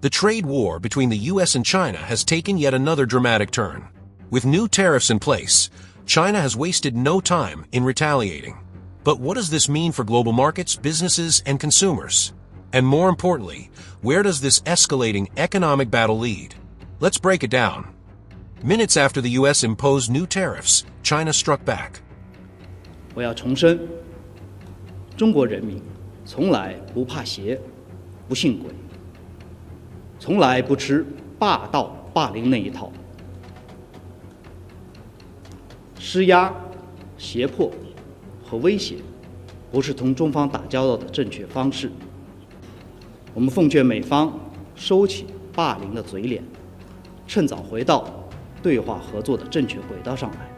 The trade war between the US and China has taken yet another dramatic turn. With new tariffs in place, China has wasted no time in retaliating. But what does this mean for global markets, businesses, and consumers? And more importantly, where does this escalating economic battle lead? Let's break it down. Minutes after the US imposed new tariffs, China struck back. 我要重申，中国人民从来不怕邪，不信鬼，从来不吃霸道霸凌那一套。施压、胁迫和威胁，不是同中方打交道的正确方式。我们奉劝美方收起霸凌的嘴脸，趁早回到对话合作的正确轨道上来。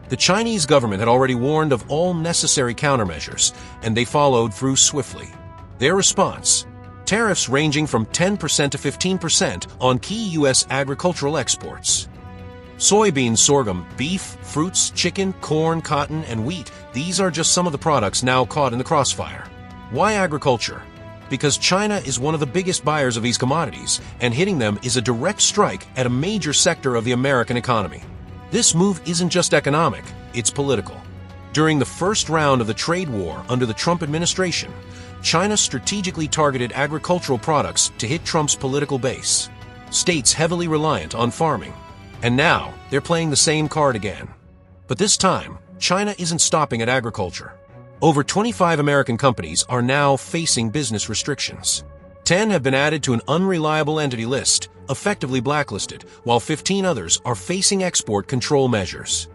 The Chinese government had already warned of all necessary countermeasures, and they followed through swiftly. Their response: tariffs ranging from 10% to 15% on key U.S. agricultural exports. Soybeans, sorghum, beef, fruits, chicken, corn, cotton, and wheat, these are just some of the products now caught in the crossfire. Why agriculture? Because China is one of the biggest buyers of these commodities, and hitting them is a direct strike at a major sector of the American economy. This move isn't just economic, it's political. During the first round of the trade war under the Trump administration, China strategically targeted agricultural products to hit Trump's political base, states heavily reliant on farming. And now, they're playing the same card again. But this time, China isn't stopping at agriculture. Over 25 American companies are now facing business restrictions. 10 have been added to an unreliable entity list, effectively blacklisted, while 15 others are facing export control measures.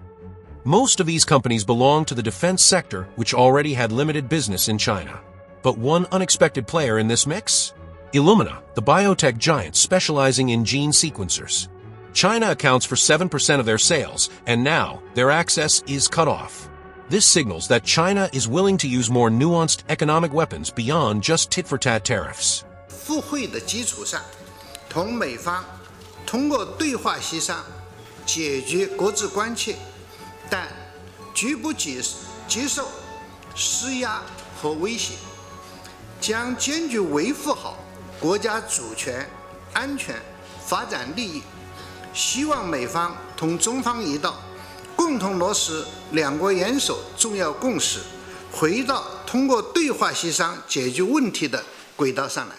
Most of these companies belong to the defense sector, which already had limited business in China. But one unexpected player in this mix? Illumina, the biotech giant specializing in gene sequencers. China accounts for 7% of their sales, and now their access is cut off. This signals that China is willing to use more nuanced economic weapons beyond just tit-for-tat tariffs. 互惠的基础上，同美方通过对话协商解决各自关切，但绝不接受施压和威胁，将坚决维护好国家主权、安全、发展利益。希望美方同中方一道，共同落实两国元首重要共识，回到通过对话协商解决问题的轨道上来。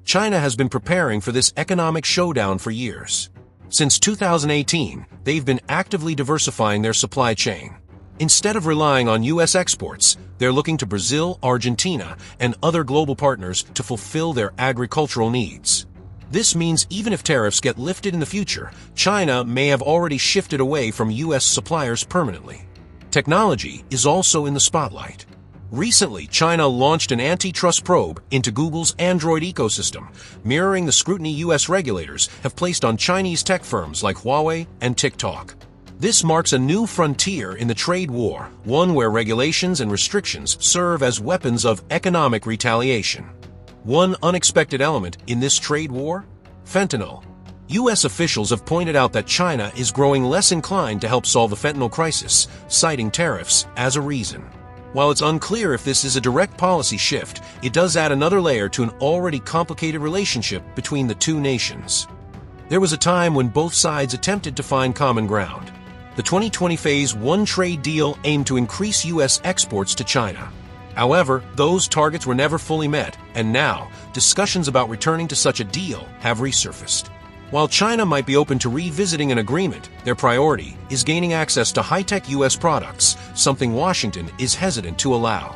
China has been preparing for this economic showdown for years. Since 2018, they've been actively diversifying their supply chain. Instead of relying on U.S. exports, they're looking to Brazil, Argentina, and other global partners to fulfill their agricultural needs. This means even if tariffs get lifted in the future, China may have already shifted away from U.S. suppliers permanently. Technology is also in the spotlight. Recently, China launched an antitrust probe into Google's Android ecosystem, mirroring the scrutiny U.S. regulators have placed on Chinese tech firms like Huawei and TikTok. This marks a new frontier in the trade war, one where regulations and restrictions serve as weapons of economic retaliation. One unexpected element in this trade war? Fentanyl. U.S. officials have pointed out that China is growing less inclined to help solve the fentanyl crisis, citing tariffs as a reason. While it's unclear if this is a direct policy shift, it does add another layer to an already complicated relationship between the two nations. There was a time when both sides attempted to find common ground. The 2020 Phase 1 trade deal aimed to increase U.S. exports to China. However, those targets were never fully met, and now, discussions about returning to such a deal have resurfaced. While China might be open to revisiting an agreement, their priority is gaining access to high-tech U.S. products, something Washington is hesitant to allow.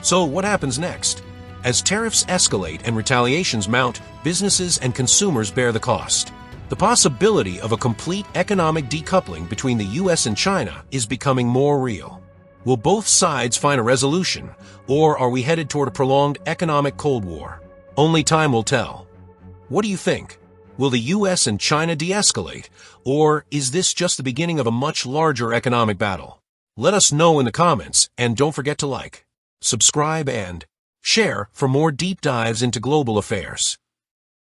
So what happens next? As tariffs escalate and retaliations mount, businesses and consumers bear the cost. The possibility of a complete economic decoupling between the U.S. and China is becoming more real. Will both sides find a resolution, or are we headed toward a prolonged economic Cold War? Only time will tell. What do you think? Will the U.S. and China de-escalate, or is this just the beginning of a much larger economic battle? Let us know in the comments, and don't forget to like, subscribe, and share for more deep dives into global affairs.